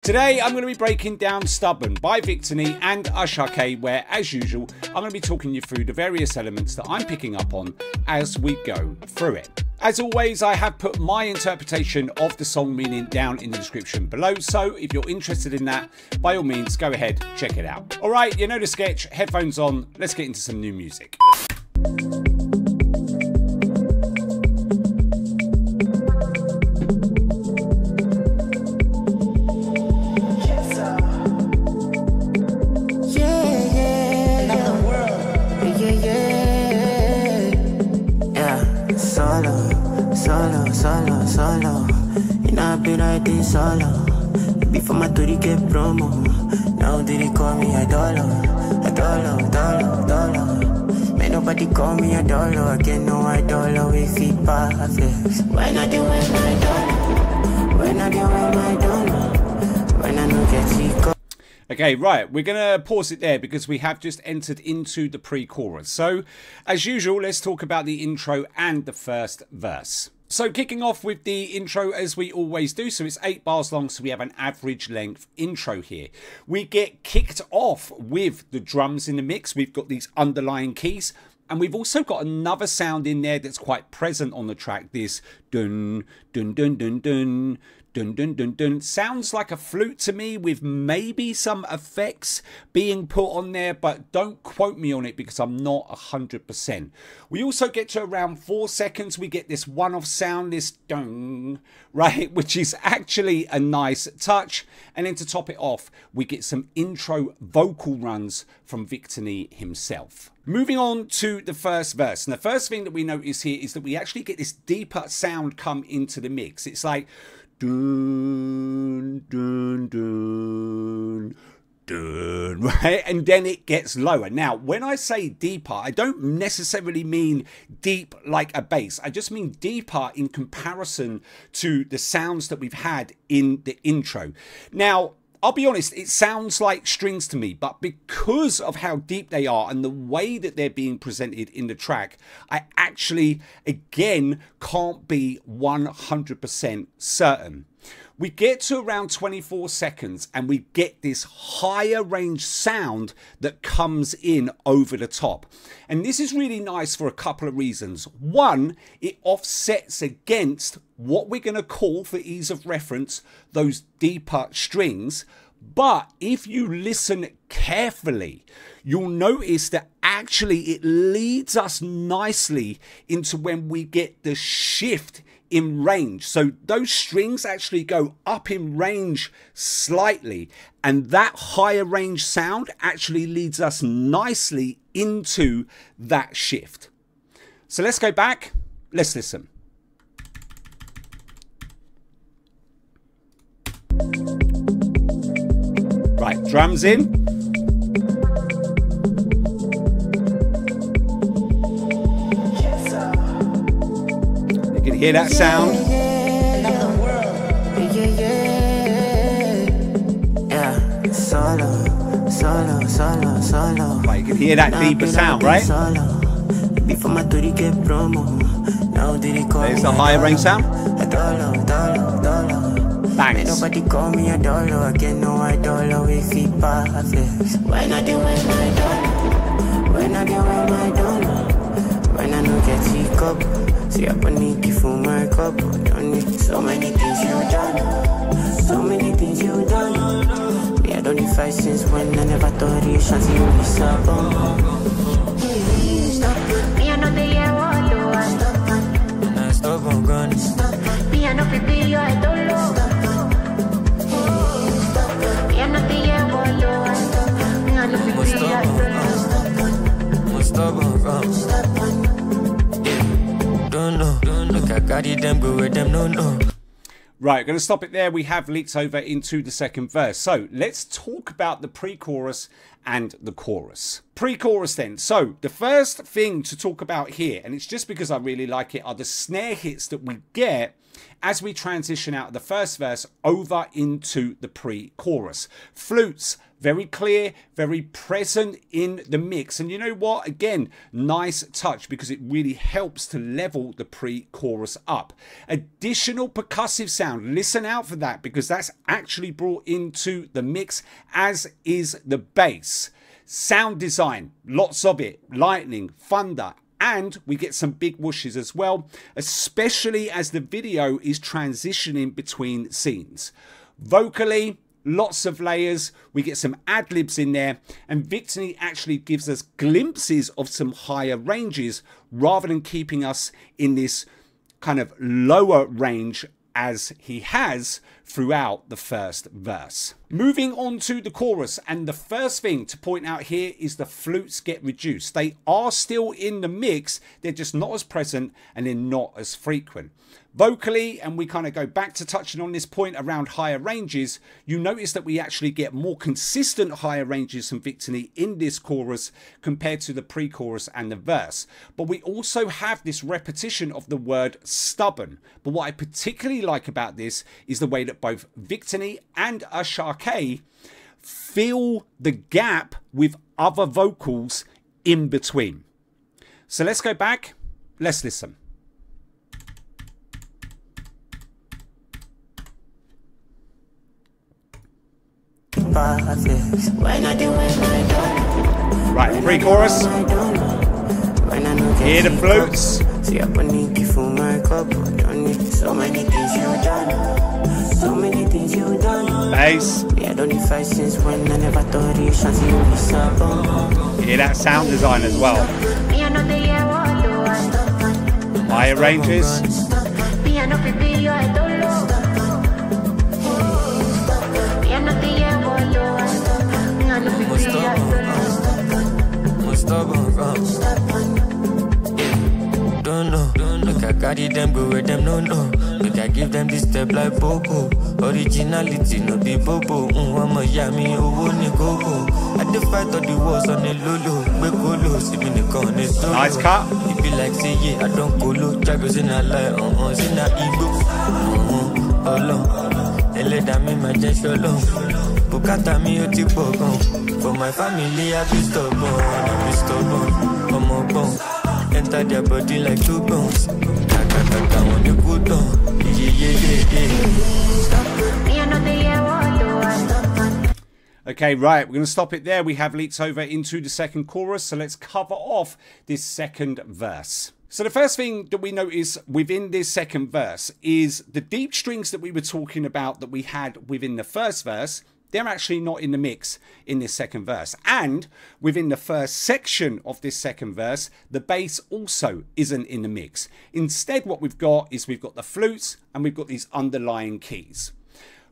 Today I'm going to be breaking down Stubborn by Victony and Asake, where as usual I'm going to be talking you through the various elements that I'm picking up on as we go through it. As always, I have put my interpretation of the song meaning down in the description below, so if you're interested in that, by all means go ahead, check it out. Alright, you know the sketch, headphones on, let's get into some new music. Solo, and I've been like this solo. Before my duty get promo, now they call me idolo. Man, nobody call me idolo. I get no idolo if he perfect. When I do with my idolo, when I do with my idolo, when I don't get sick. Okay, right, we're going to pause it there because we have just entered into the pre-chorus. So, as usual, let's talk about the intro and the first verse. So kicking off with the intro as we always do, so it's 8 bars long, so we have an average length intro here. We get kicked off with the drums in the mix, we've got these underlying keys, and we've also got another sound in there that's quite present on the track, this dun dun dun dun dun. Dun dun dun dun. Sounds like a flute to me with maybe some effects being put on there, but don't quote me on it because I'm not 100%. We also get to around 4 seconds, we get this one-off sound, this dung, right, which is actually a nice touch. And then to top it off, we get some intro vocal runs from Victony himself. Moving on to the first verse, and the first thing that we notice here is that we actually get this deeper sound come into the mix. It's like dun dun dun dun, right? And then it gets lower. Now, when I say deeper, I don't necessarily mean deep like a bass. I just mean deeper in comparison to the sounds that we've had in the intro. Now, I'll be honest, it sounds like strings to me, but because of how deep they are and the way that they're being presented in the track, I actually, again, can't be 100% certain. We get to around 24 seconds and we get this higher range sound that comes in over the top. And this is really nice for a couple of reasons. One, it offsets against what we're going to call, for ease of reference, those deeper strings. But if you listen carefully, you'll notice that actually it leads us nicely into when we get the shift in range. So those strings actually go up in range slightly, and that higher range sound actually leads us nicely into that shift. So let's go back, let's listen. Right, drums in. You can hear that sound. Right, you can hear that deeper sound, right? There's the higher range sound. Thanks. Nobody call me idolo, I get no idolo if he perfect. When I do with my idolo, when I do with my idolo, when I don't get sick up, see up on Nicky for my cup. Don't need so many things you done, so many things you done. Me I don't need fight since when I never thought you should see me stubborn. Me I know they hear all you want. I'm stubborn gun. Me I know people you idolo. Right, going to stop it there. We have leaked over into the second verse. So let's talk about the pre-chorus and the chorus. Pre-chorus then. So the first thing to talk about here, and it's just because I really like it, are the snare hits that we get as we transition out of the first verse over into the pre-chorus. Flutes, very clear, very present in the mix. And you know what? Again, nice touch because it really helps to level the pre-chorus up. Additional percussive sound. Listen out for that because that's actually brought into the mix, as is the bass. Sound design, lots of it. Lightning, thunder. And we get some big whooshes as well, especially as the video is transitioning between scenes. Vocally, lots of layers. We get some ad-libs in there, and Victony actually gives us glimpses of some higher ranges rather than keeping us in this kind of lower range as he has throughout the first verse. Moving on to the chorus, and the first thing to point out here is the flutes get reduced. They are still in the mix, they're just not as present and they're not as frequent. Vocally, and we kind of go back to touching on this point around higher ranges, you notice that we actually get more consistent higher ranges from Victony in this chorus compared to the pre-chorus and the verse. But we also have this repetition of the word stubborn. But what I particularly like about this is the way that both Victony and Asake fill the gap with other vocals in between. So let's go back, let's listen. Right, pre-chorus. Hear the flutes. Bass. Hear that sound design as well. Higher ranges. Don't know, look I carry them, go where them no. Look I give them this step like Popo. Originality no be Popo. I'ma yami owo ni koko. I dey fight all the wars on the lolo. We colo, see me the corner. Nice cut. It be like say yeah, I don't colo. Jagos in a lie, in a ego. Alone, ele da me my gesture long. Bukata mi o ti pogon. For my family I be stubborn, I'm a bone. Enter their body like 2 bones. Kaka on the good down. Okay, right, we're going to stop it there. We have leads over into the second chorus, so let's cover off this second verse. So the first thing that we notice within this second verse is the deep strings that we were talking about that we had within the first verse. They're actually not in the mix in this second verse. And within the first section of this second verse, the bass also isn't in the mix. Instead, what we've got is we've got the flutes and we've got these underlying keys.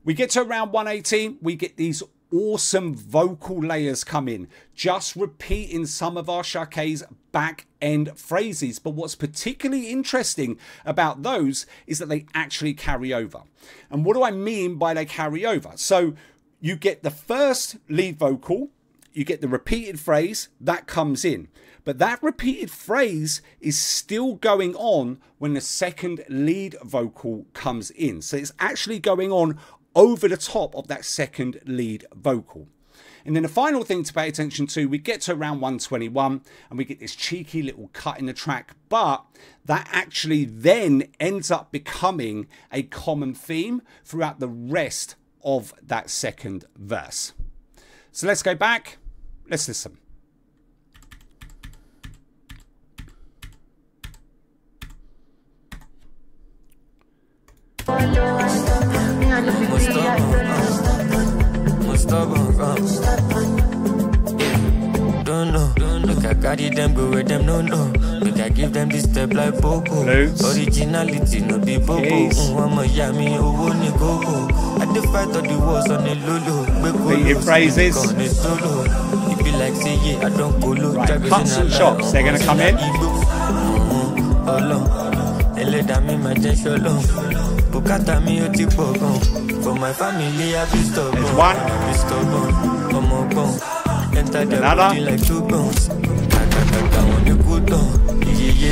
We get to around 118, we get these awesome vocal layers come in, just repeating some of Asake's back end phrases. But what's particularly interesting about those is that they actually carry over. And what do I mean by they carry over? So you get the first lead vocal, you get the repeated phrase, that comes in. But that repeated phrase is still going on when the second lead vocal comes in. So it's actually going on over the top of that second lead vocal. And then the final thing to pay attention to, we get to around 121 and we get this cheeky little cut in the track, but that actually then ends up becoming a common theme throughout the rest of that second verse. So let's go back, let's listen. Don't know, look I carry them, go where them no. Look I give them this step like Popo. Originality no be Popo. I'ma yami owo ni koko. I dey fight all the wars on the lolo. Repeated phrases. It be like say yeah, I don't colo. Right, cuts and chops, they're gonna come in. Ele da me my gesture long. Bukata mi o ti pogon. For my family I be stubborn. There's one. I'm a bone. Enter the Another. body like 2 bones. Kaka on the good down. Yeah.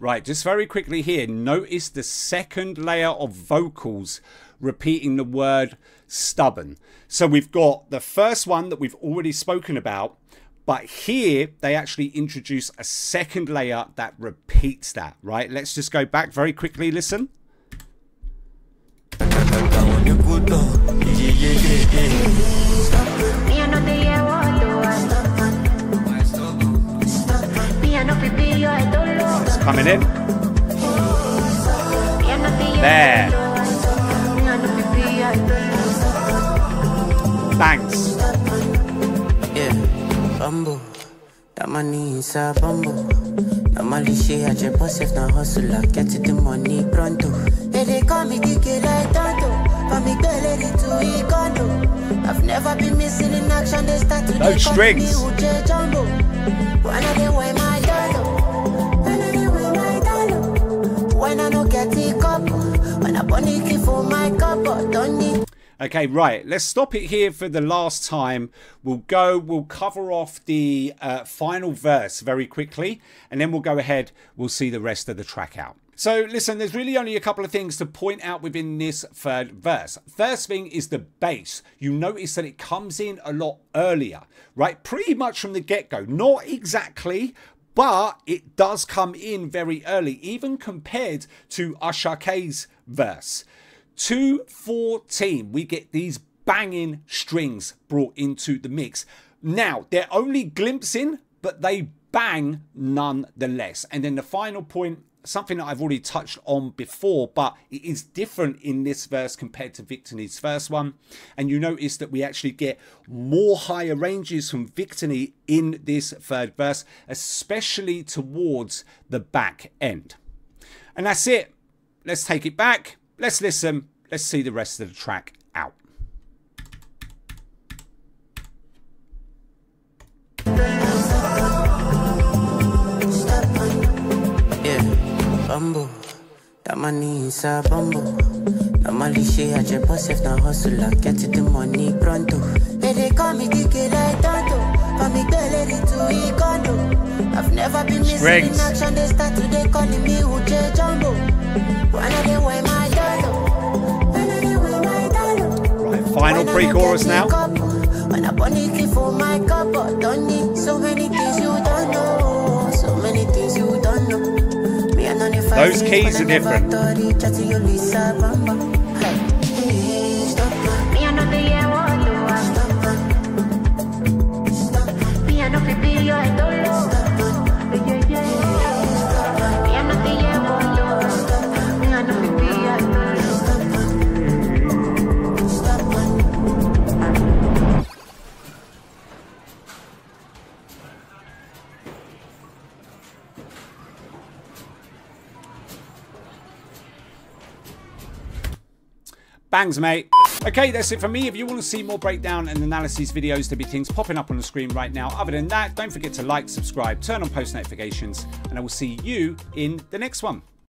Right, just very quickly here, notice the second layer of vocals repeating the word stubborn. So we've got the first one that we've already spoken about, but here they actually introduce a second layer that repeats that, right? Let's just go back very quickly, listen. It's coming in. There. Thanks. Yeah, bamboo. That money is a bamboo. Normally she had your boss if not hustler. Get to the money pronto. They call me DK like Tonto. For me, girl, let it to e condo. I've never been missing in action. They start to those strings. Jumbo. When I dey wear my dollar. When I dey wear my dollar. When I don't get the couple. When I bunny key for my couple. Don't need. Okay, right, let's stop it here for the last time. We'll cover off the final verse very quickly, and then we'll go ahead, we'll see the rest of the track out. So listen, there's really only a couple of things to point out within this third verse. First thing is the bass. You notice that it comes in a lot earlier, right? Pretty much from the get-go. Not exactly, but it does come in very early, even compared to Asake's verse. 2:14, we get these banging strings brought into the mix. Now, they're only glimpsing, but they bang nonetheless. And then the final point, something that I've already touched on before, but it is different in this verse compared to Victony's first one. And you notice that we actually get more higher ranges from Victony in this third verse, especially towards the back end. And that's it. Let's take it back. Let's listen. Let's see the rest of the track out. Yeah, bamboo. That money is a bamboo. Normally she had your boss if not hustler. Get to the money pronto. They call me DK like Tonto. For me, girl, let it to e condo. I've never been missing in action. They start today calling me Uche Jumbo. When I dey wear my dollar. When I dey wear my dollar. Right, final pre-chorus now. When I bunny key for my couple. Don't need so many things you don't know. So many things you don't know. Me and on the those keys are different. Me and on the air one. Me and on the video I don't know. Bangs, mate. Okay, that's it for me. If you want to see more breakdown and analysis videos, there'll be things popping up on the screen right now. Other than that, don't forget to like, subscribe, turn on post notifications, and I will see you in the next one.